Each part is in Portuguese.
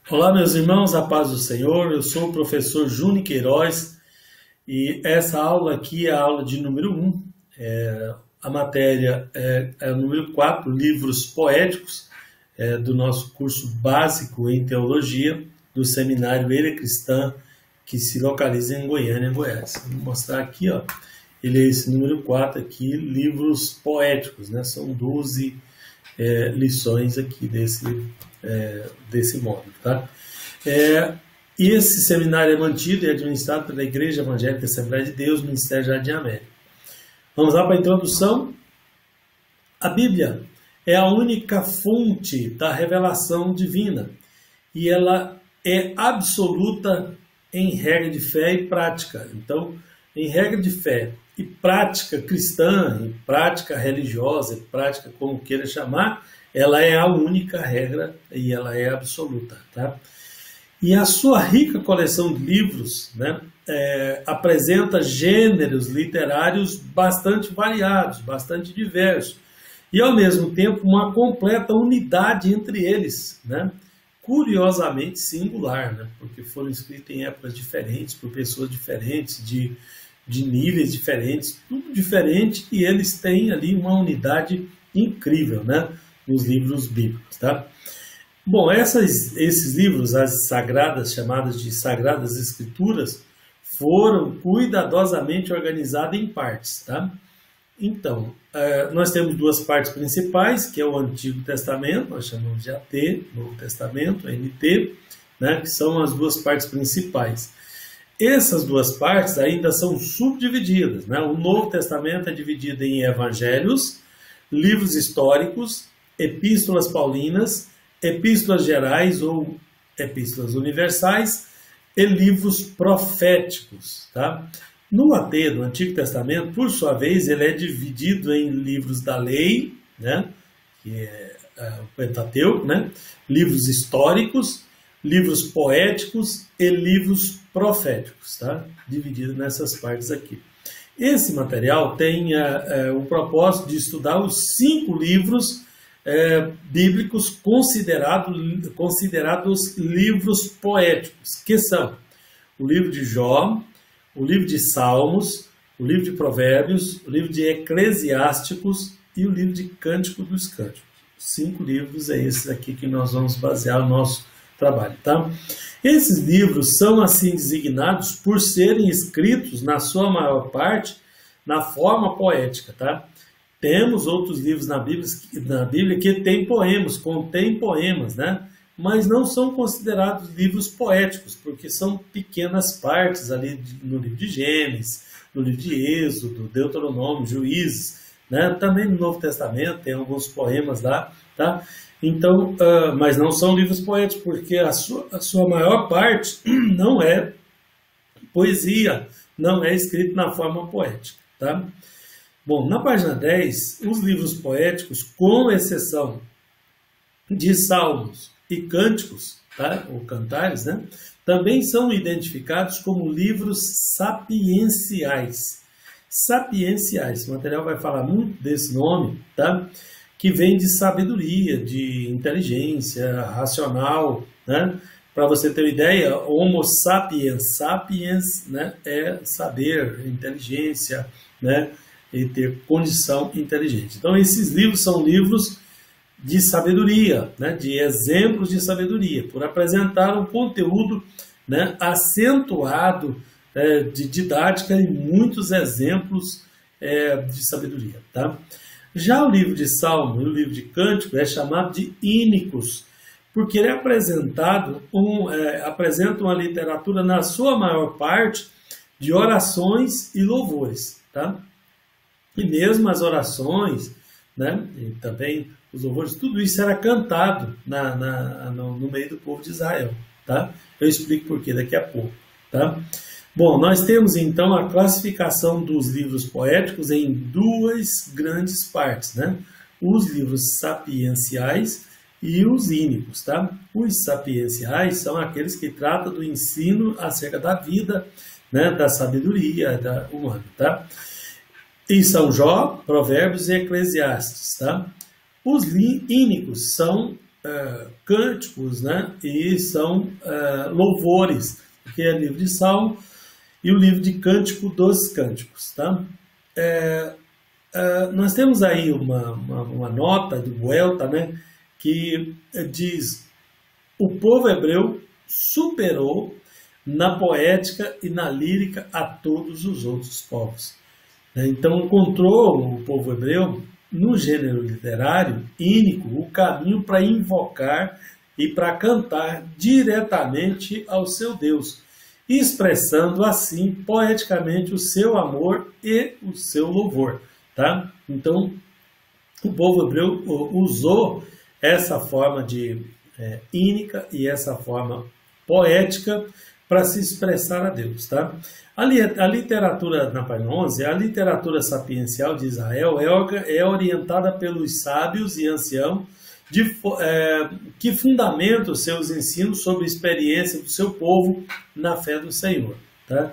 Olá, meus irmãos, a paz do Senhor. Eu sou o professor Júnior Queiroz e essa aula aqui é a aula de número 1. A matéria é o número 4, livros poéticos, do nosso curso básico em teologia do Seminário Ele Cristã, que se localiza em Goiânia, Goiás. Vou mostrar aqui, ó. Ele é esse número 4 aqui, livros poéticos, né? São 12 lições aqui desse módulo, tá? E esse seminário é mantido e administrado pela Igreja Evangélica Assembleia de Deus, Ministério Jardim América. Vamos lá para a introdução. A Bíblia é a única fonte da revelação divina e ela é absoluta em regra de fé e prática. Então, em regra de fé e prática cristã, em prática religiosa, prática como queira chamar, ela é a única regra e ela é absoluta, tá? E a sua rica coleção de livros, né, apresenta gêneros literários bastante variados, bastante diversos, e ao mesmo tempo uma completa unidade entre eles, né? Curiosamente singular, né? Porque foram escritos em épocas diferentes, por pessoas diferentes, de níveis diferentes, tudo diferente, e eles têm ali uma unidade incrível, né, nos livros bíblicos, tá? Bom, esses livros, as sagradas, chamadas de Sagradas Escrituras, foram cuidadosamente organizados em partes, tá? Então, nós temos duas partes principais, que é o Antigo Testamento, nós chamamos de AT, Novo Testamento, NT, né, que são as duas partes principais. Essas duas partes ainda são subdivididas, né? O Novo Testamento é dividido em evangelhos, livros históricos, epístolas paulinas, epístolas gerais ou epístolas universais e livros proféticos, tá? No AT, do Antigo Testamento, por sua vez, ele é dividido em livros da lei, né? Que é o Pentateuco, né? Livros históricos, livros poéticos e livros proféticos, tá? Dividido nessas partes aqui. Esse material tem o propósito de estudar os 5 livros bíblicos considerados livros poéticos, que são o livro de Jó, o livro de Salmos, o livro de Provérbios, o livro de Eclesiásticos e o livro de Cântico dos Cânticos. 5 livros é esses aqui que nós vamos basear o nosso trabalho, tá? Esses livros são assim designados por serem escritos, na sua maior parte, na forma poética, tá? Temos outros livros na Bíblia que contêm poemas, né? Mas não são considerados livros poéticos, porque são pequenas partes ali no livro de Gênesis, no livro de Êxodo, Deuteronômio, Juízes, né? Também no Novo Testamento tem alguns poemas lá, tá? Então, mas não são livros poéticos, porque a sua maior parte não é poesia, não é escrito na forma poética, tá? Bom, na página 10, os livros poéticos, com exceção de salmos e cânticos, tá? Ou cantares, né? Também são identificados como livros sapienciais. Sapienciais, o material vai falar muito desse nome, tá? Que vem de sabedoria, de inteligência racional, né? Para você ter uma ideia, Homo sapiens, sapiens, né, é saber, inteligência, né, e ter condição inteligente. Então, esses livros são livros de sabedoria, né, de exemplos de sabedoria, por apresentar um conteúdo, né, acentuado, de didática e muitos exemplos de sabedoria, tá? Já o livro de Salmo e o livro de Cântico é chamado de ínicos, porque ele é apresenta uma literatura, na sua maior parte, de orações e louvores, tá? E mesmo as orações, né, e também os louvores, tudo isso era cantado no meio do povo de Israel, tá? Eu explico por quê daqui a pouco, tá? Bom, nós temos então a classificação dos livros poéticos em 2 grandes partes, né? Os livros sapienciais e os ínicos, tá? Os sapienciais são aqueles que tratam do ensino acerca da vida, né? Da sabedoria humana, tá? E são Jó, Provérbios e Eclesiastes, tá? Os ínicos são cânticos, né? E são louvores, que é o livro de Salmo e o livro de Cântico dos Cânticos, tá? Nós temos aí uma nota do Vuelta, né? Que diz: o povo hebreu superou na poética e na lírica a todos os outros povos. Então encontrou o povo hebreu no gênero literário ínico o caminho para invocar e para cantar diretamente ao seu Deus, expressando assim poeticamente o seu amor e o seu louvor, tá? Então o povo hebreu usou essa forma de ínica e essa forma poética para se expressar a Deus, tá? A literatura, na página 11, a literatura sapiencial de Israel é orientada pelos sábios e anciãos que fundamentam os seus ensinos sobre a experiência do seu povo na fé do Senhor, tá?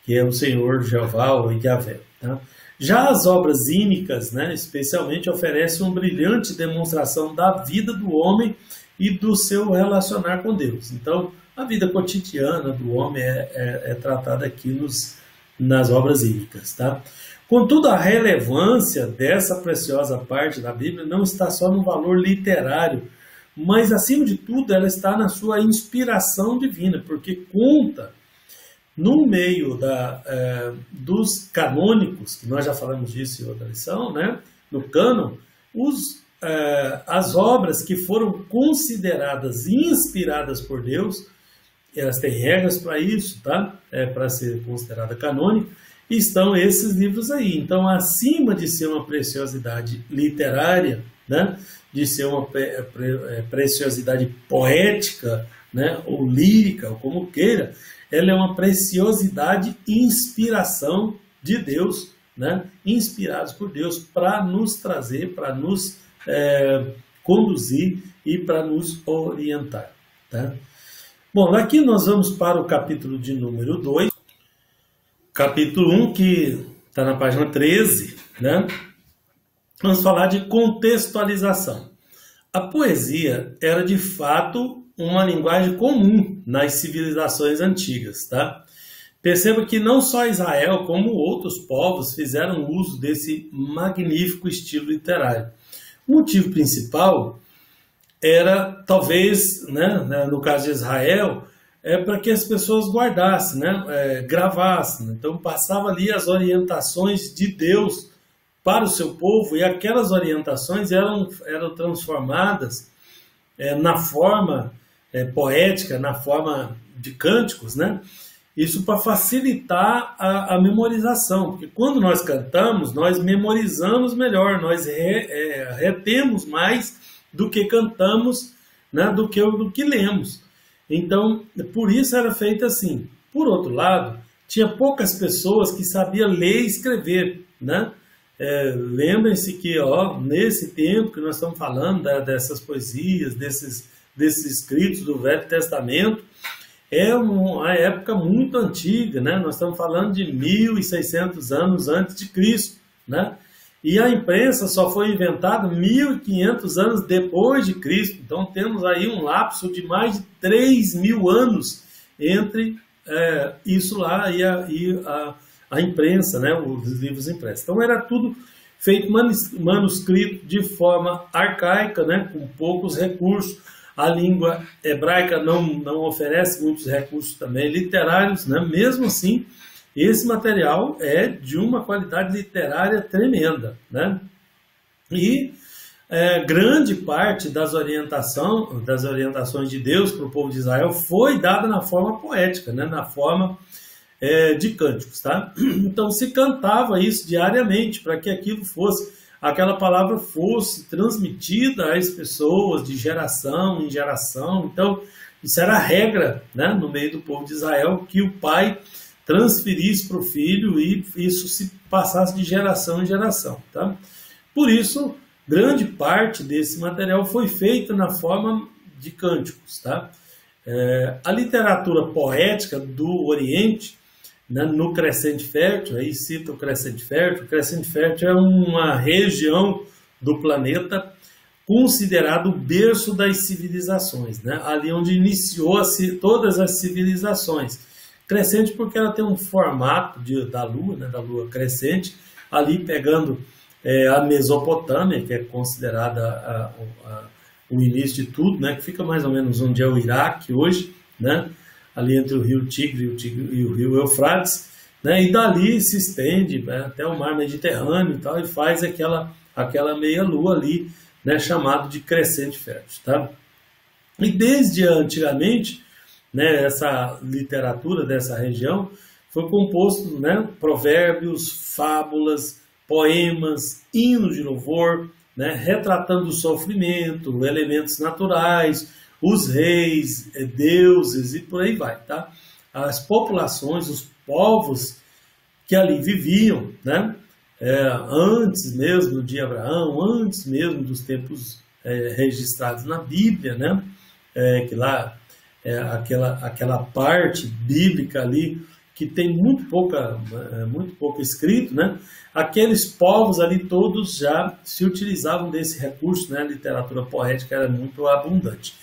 Que é o Senhor Jeová ou Yahvé, tá? Já as obras ínicas, né, especialmente, oferecem uma brilhante demonstração da vida do homem e do seu relacionar com Deus. Então, a vida cotidiana do homem é tratada aqui nas obras ínicas, tá? Contudo, a relevância dessa preciosa parte da Bíblia não está só no valor literário, mas, acima de tudo, ela está na sua inspiração divina, porque conta, no meio dos canônicos, que nós já falamos disso em outra lição, né? No cânon, as obras que foram consideradas inspiradas por Deus, elas têm regras para isso, tá? Para ser considerada canônica, e estão esses livros aí. Então, acima de ser uma preciosidade literária, né? De ser uma preciosidade poética, né? Ou lírica, ou como queira, ela é uma preciosidade inspiração de Deus, né? Inspirados por Deus para nos trazer, para nos conduzir e para nos orientar, tá? Bom, aqui nós vamos para o capítulo de número 2, capítulo 1, que está na página 13, né? Vamos falar de contextualização. A poesia era de fato uma linguagem comum nas civilizações antigas, tá? Perceba que não só Israel, como outros povos fizeram uso desse magnífico estilo literário. O motivo principal era, talvez, né, no caso de Israel, para que as pessoas guardassem, né, gravassem. Então, passava ali as orientações de Deus para o seu povo, e aquelas orientações eram transformadas na forma poética, na forma de cânticos, né? Isso para facilitar a memorização, porque quando nós cantamos, nós memorizamos melhor, nós retemos mais do que cantamos, né, do que lemos. Então, por isso era feito assim. Por outro lado, tinha poucas pessoas que sabiam ler e escrever, né? Lembrem-se que nesse tempo que nós estamos falando dessas poesias, desses escritos do Velho Testamento, é uma época muito antiga, né? Nós estamos falando de 1.600 anos antes de Cristo, né? E a imprensa só foi inventada 1.500 anos depois de Cristo. Então temos aí um lapso de mais de 3.000 anos entre isso lá e a imprensa, né? Os livros impressos. Então era tudo feito manuscrito de forma arcaica, né? Com poucos recursos. A língua hebraica não oferece muitos recursos também literários, né? Mesmo assim, esse material é de uma qualidade literária tremenda, né? E grande parte das orientações de Deus para o povo de Israel foi dada na forma poética, né? Na forma de cânticos, tá? Então se cantava isso diariamente para que aquela palavra fosse transmitida às pessoas de geração em geração. Então isso era a regra, né? No meio do povo de Israel, que o pai transferisse para o filho e isso se passasse de geração em geração, tá? Por isso, grande parte desse material foi feita na forma de cânticos, tá? A literatura poética do Oriente, né, no Crescente Fértil, aí cita o Crescente Fértil é uma região do planeta considerado o berço das civilizações, né? Ali onde iniciou todas as civilizações. Crescente porque ela tem um formato da Lua, né? Da Lua crescente, ali pegando a Mesopotâmia, que é considerada o início de tudo, né? Que fica mais ou menos onde é o Iraque hoje, né? Ali entre o rio Tigre e o rio Eufrates, né? E dali se estende, né, até o mar Mediterrâneo e tal, e faz aquela meia-lua ali, né, chamado de crescente fértil, tá? E desde antigamente, né, essa literatura dessa região foi composto, né, provérbios, fábulas, poemas, hinos de louvor, né, retratando o sofrimento, elementos naturais, os reis, deuses e por aí vai, tá? As populações, os povos que ali viviam, né, antes mesmo de Abraão, antes mesmo dos tempos registrados na Bíblia, né, que lá aquela parte bíblica ali que tem muito pouco escrito, né, aqueles povos ali todos já se utilizavam desse recurso, né, a literatura poética era muito abundante.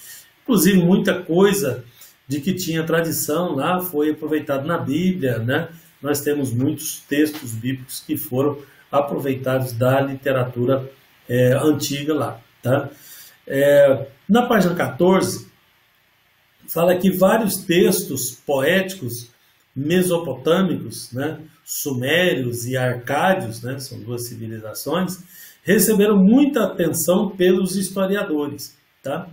Inclusive muita coisa de que tinha tradição lá foi aproveitado na Bíblia, né? Nós temos muitos textos bíblicos que foram aproveitados da literatura antiga lá, tá? Na página 14, fala que vários textos poéticos mesopotâmicos, né, sumérios e arcádios, né, são duas civilizações, receberam muita atenção pelos historiadores, tá?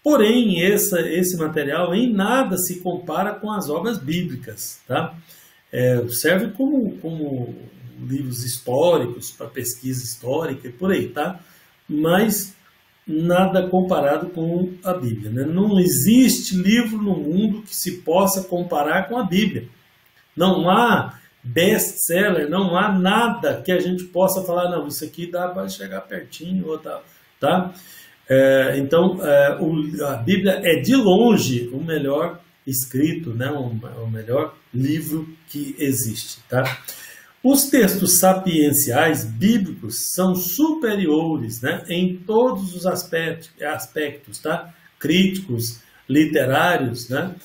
Porém, esse material em nada se compara com as obras bíblicas, tá? Serve como livros históricos, para pesquisa histórica e por aí, tá? Mas nada comparado com a Bíblia, né? Não existe livro no mundo que se possa comparar com a Bíblia. Não há best-seller, não há nada que a gente possa falar, não, isso aqui dá para chegar pertinho, ou tal, tá? Então, a Bíblia é de longe o melhor escrito, né? O melhor livro que existe, tá? Os textos sapienciais bíblicos são superiores, né, em todos os aspectos, tá? Críticos, literários, né,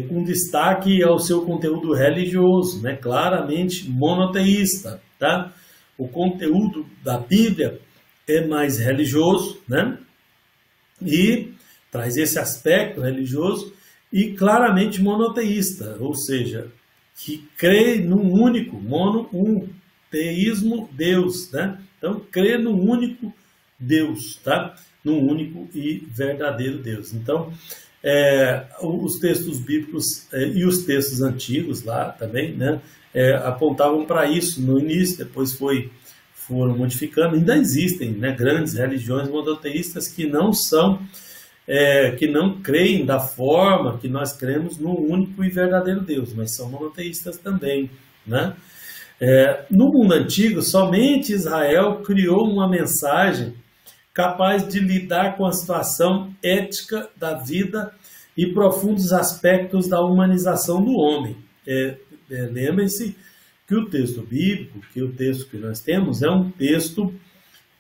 com destaque ao seu conteúdo religioso, né, claramente monoteísta, tá? O conteúdo da Bíblia é mais religioso, né, e traz esse aspecto religioso e claramente monoteísta, ou seja, que crê num único, teísmo, Deus, né? Então, crê num único Deus, tá? Num único e verdadeiro Deus. Então, os textos bíblicos e os textos antigos lá também, né, apontavam para isso no início, depois foram modificando. Ainda existem, né, grandes religiões monoteístas que não creem da forma que nós cremos no único e verdadeiro Deus, mas são monoteístas também, né? No mundo antigo, somente Israel criou uma mensagem capaz de lidar com a situação ética da vida e profundos aspectos da humanização do homem. Lembrem-se que o texto bíblico, que o texto que nós temos, é um texto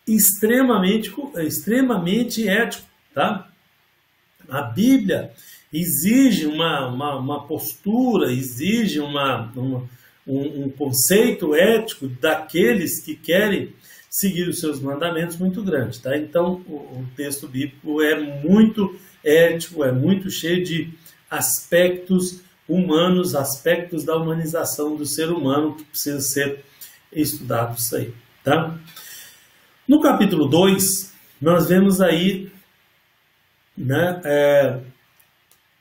extremamente ético, tá? A Bíblia exige uma postura, exige um conceito ético daqueles que querem seguir os seus mandamentos muito grande, tá? Então, o texto bíblico é muito ético, é muito cheio de aspectos humanos, aspectos da humanização do ser humano que precisa ser estudado isso aí, tá? No capítulo 2, nós vemos aí, né,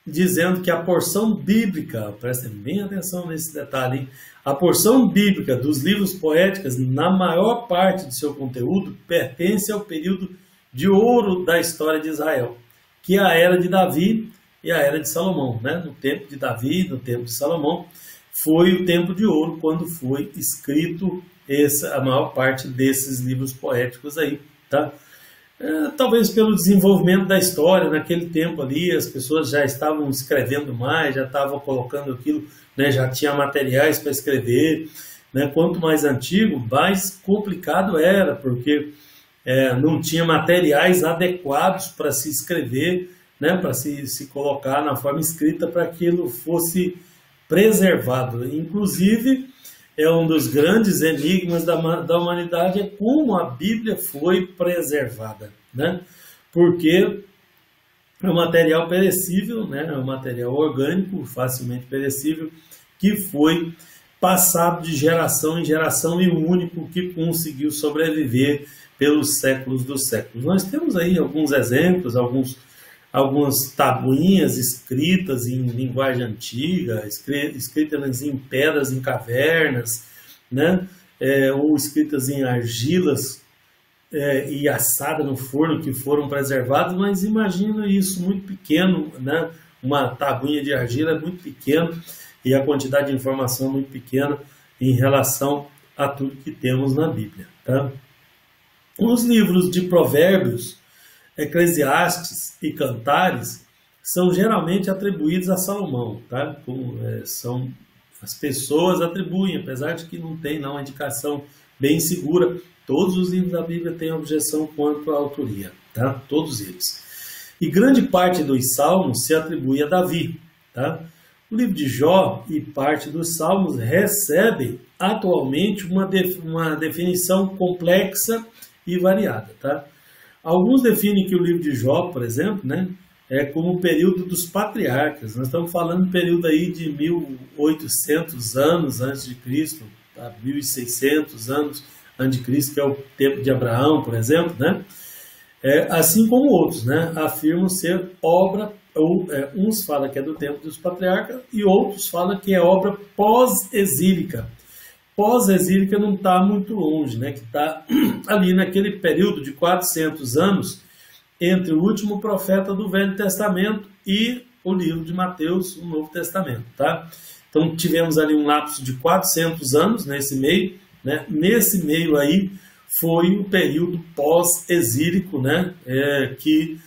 dizendo que a porção bíblica, prestem bem atenção nesse detalhe, hein? A porção bíblica dos livros poéticos, na maior parte do seu conteúdo, pertence ao período de ouro da história de Israel, que é a era de Davi e a era de Salomão, né? No tempo de Davi, no tempo de Salomão, foi o tempo de ouro quando foi escrito a maior parte desses livros poéticos aí, tá? Talvez pelo desenvolvimento da história, naquele tempo ali, as pessoas já estavam escrevendo mais, já estavam colocando aquilo, né, já tinha materiais para escrever, né? Quanto mais antigo, mais complicado era, porque não tinha materiais adequados para se escrever, né, para se colocar na forma escrita para que aquilo fosse preservado. Inclusive, é um dos grandes enigmas da humanidade, é como a Bíblia foi preservada, né? Porque é um material perecível, né? É um material orgânico, facilmente perecível, que foi passado de geração em geração e o único que conseguiu sobreviver pelos séculos dos séculos. Nós temos aí alguns exemplos, algumas tabuinhas escritas em linguagem antiga, escritas em pedras, em cavernas, né? Ou escritas em argilas e assadas no forno, que foram preservadas, mas imagina isso muito pequeno, né? Uma tabuinha de argila é muito pequena e a quantidade de informação é muito pequena em relação a tudo que temos na Bíblia, tá? Os livros de Provérbios, Eclesiastes e Cantares são geralmente atribuídos a Salomão, tá? As pessoas atribuem, apesar de que não tem uma indicação bem segura. Todos os livros da Bíblia têm objeção quanto à autoria, tá? Todos eles. E grande parte dos Salmos se atribui a Davi, tá? O livro de Jó e parte dos Salmos recebem atualmente uma definição complexa e variada, tá? Alguns definem que o livro de Jó, por exemplo, né, é como o período dos patriarcas. Nós estamos falando do período aí de 1800 anos antes de Cristo, tá? 1600 anos antes de Cristo, que é o tempo de Abraão, por exemplo, né? Assim como outros, né, afirmam ser obra, uns falam que é do tempo dos patriarcas e outros falam que é obra pós-exílica. Pós-exílica não está muito longe, né? Que está ali naquele período de 400 anos entre o último profeta do Velho Testamento e o livro de Mateus, o Novo Testamento, tá? Então tivemos ali um lapso de 400 anos nesse meio, né? Nesse meio aí foi o período pós-exílico, né? Que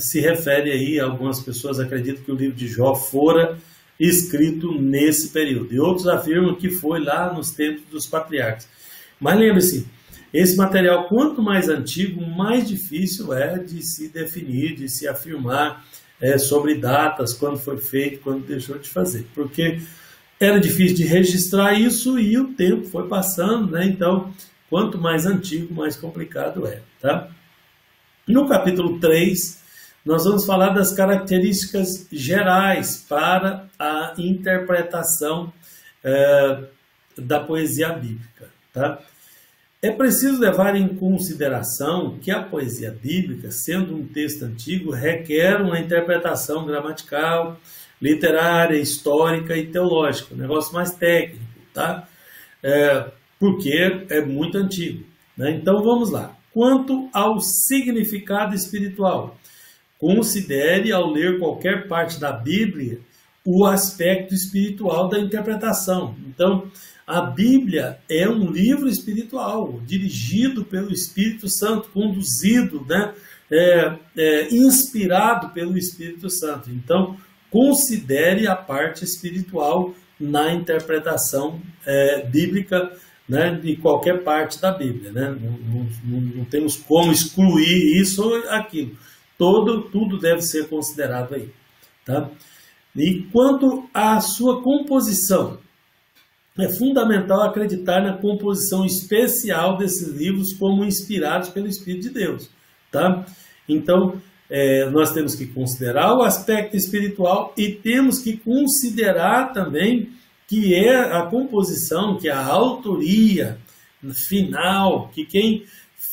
se refere aí, algumas pessoas acreditam que o livro de Jó fora escrito nesse período, e outros afirmam que foi lá nos tempos dos patriarcas. Mas lembre-se, esse material, quanto mais antigo, mais difícil é de se definir, de se afirmar sobre datas, quando foi feito, quando deixou de fazer, porque era difícil de registrar isso e o tempo foi passando, né? Então, quanto mais antigo, mais complicado é, tá? No capítulo 3, nós vamos falar das características gerais para a interpretação da poesia bíblica, tá? É preciso levar em consideração que a poesia bíblica, sendo um texto antigo, requer uma interpretação gramatical, literária, histórica e teológica, um negócio mais técnico, tá? Porque é muito antigo, né? Então vamos lá. Quanto ao significado espiritual, considere, ao ler qualquer parte da Bíblia, o aspecto espiritual da interpretação. Então, a Bíblia é um livro espiritual, dirigido pelo Espírito Santo, conduzido, né? Inspirado pelo Espírito Santo. Então, considere a parte espiritual na interpretação bíblica, né, de qualquer parte da Bíblia, né? Não temos como excluir isso ou aquilo. Tudo deve ser considerado aí, tá? E quanto à sua composição, é fundamental acreditar na composição especial desses livros como inspirados pelo Espírito de Deus, tá? Então, nós temos que considerar o aspecto espiritual e temos que considerar também que é a composição, que é a autoria final, que quem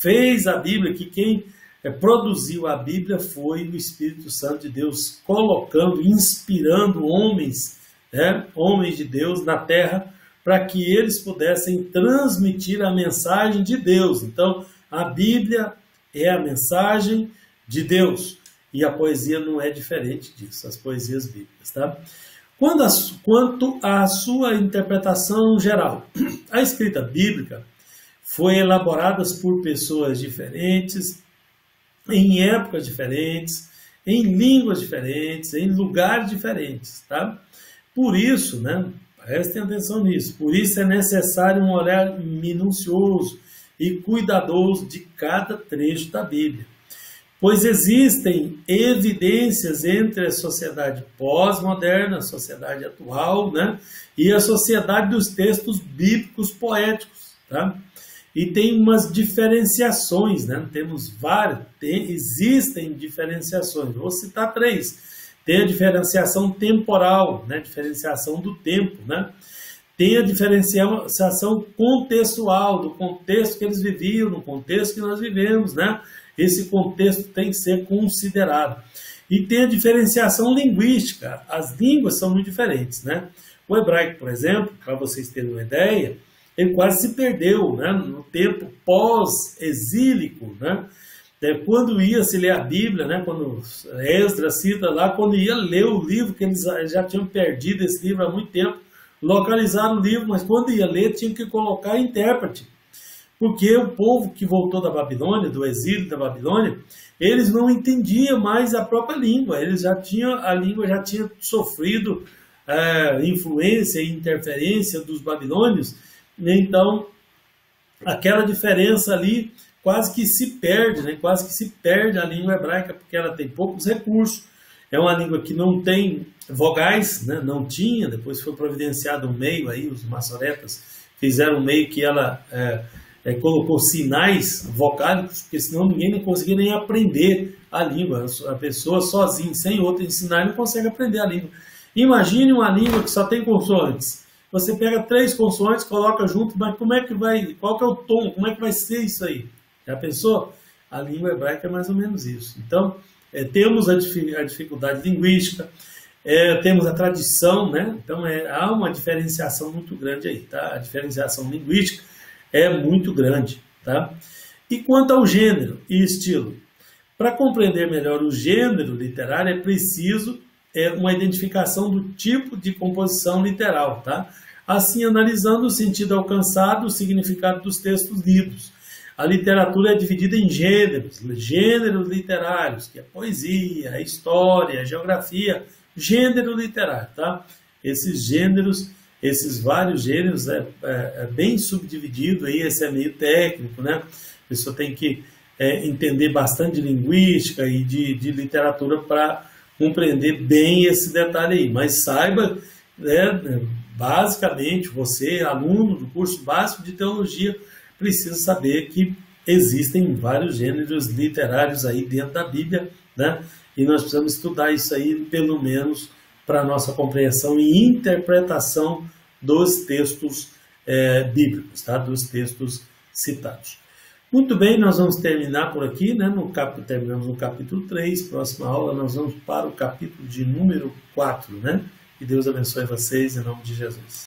fez a Bíblia, que quem produziu a Bíblia foi o Espírito Santo de Deus, colocando, inspirando homens de Deus na terra, para que eles pudessem transmitir a mensagem de Deus. Então, a Bíblia é a mensagem de Deus, e a poesia não é diferente disso, as poesias bíblicas, tá? Quanto à sua interpretação geral, a escrita bíblica foi elaborada por pessoas diferentes, em épocas diferentes, em línguas diferentes, em lugares diferentes, tá? Por isso, né, prestem atenção nisso, por isso é necessário um olhar minucioso e cuidadoso de cada trecho da Bíblia. Pois existem evidências entre a sociedade pós-moderna, a sociedade atual, né, e a sociedade dos textos bíblicos poéticos. Tá? E tem umas diferenciações, né? Temos várias, existem diferenciações. Vou citar 3. Tem a diferenciação temporal, né? Diferenciação do tempo, né? Tem a diferenciação contextual, do contexto que eles viviam, no contexto que nós vivemos, né? Esse contexto tem que ser considerado. E tem a diferenciação linguística. As línguas são muito diferentes, né? O hebraico, por exemplo, para vocês terem uma ideia, ele quase se perdeu, né? No tempo pós-exílico, né? Quando ia se ler a Bíblia, né? Quando Esdras cita lá, quando ia ler o livro, que eles já tinham perdido esse livro há muito tempo, localizaram o livro, mas quando ia ler, tinha que colocar intérprete. Porque o povo que voltou da Babilônia, do exílio da Babilônia, eles não entendiam mais a própria língua. A língua já tinha sofrido influência e interferência dos babilônios. Então, aquela diferença ali quase que se perde, né? Quase que se perde a língua hebraica, porque ela tem poucos recursos. É uma língua que não tem vogais, né? Não tinha, depois foi providenciado um meio aí, os maçoretas fizeram um meio que ela colocou sinais vocálicos, porque senão ninguém não conseguia nem aprender a língua. A pessoa sozinha, sem outro ensinar, não consegue aprender a língua. Imagine uma língua que só tem consoantes. Você pega 3 consoantes, coloca junto, mas como é que vai, qual que é o tom, como é que vai ser isso aí? Já pensou? A língua hebraica é mais ou menos isso. Então, temos a dificuldade linguística, temos a tradição, né? Então, há uma diferenciação muito grande aí, tá? A diferenciação linguística é muito grande, tá? E quanto ao gênero e estilo? Para compreender melhor o gênero literário, é preciso uma identificação do tipo de composição literal, tá? Assim, analisando o sentido alcançado, o significado dos textos lidos. A literatura é dividida em gêneros literários, que é poesia, a história, a geografia, gênero literário, tá? Esses gêneros, esses vários gêneros é bem subdividido, aí esse é meio técnico, né? A pessoa tem que entender bastante de linguística e de literatura para compreender bem esse detalhe aí, mas saiba, basicamente, você, aluno do curso básico de teologia, precisa saber que existem vários gêneros literários aí dentro da Bíblia, né? E nós precisamos estudar isso aí, pelo menos, para a nossa compreensão e interpretação dos textos bíblicos, tá? Dos textos citados. Muito bem, nós vamos terminar por aqui, né? Terminamos no capítulo 3, próxima aula nós vamos para o capítulo de número 4, né? Que Deus abençoe vocês em nome de Jesus.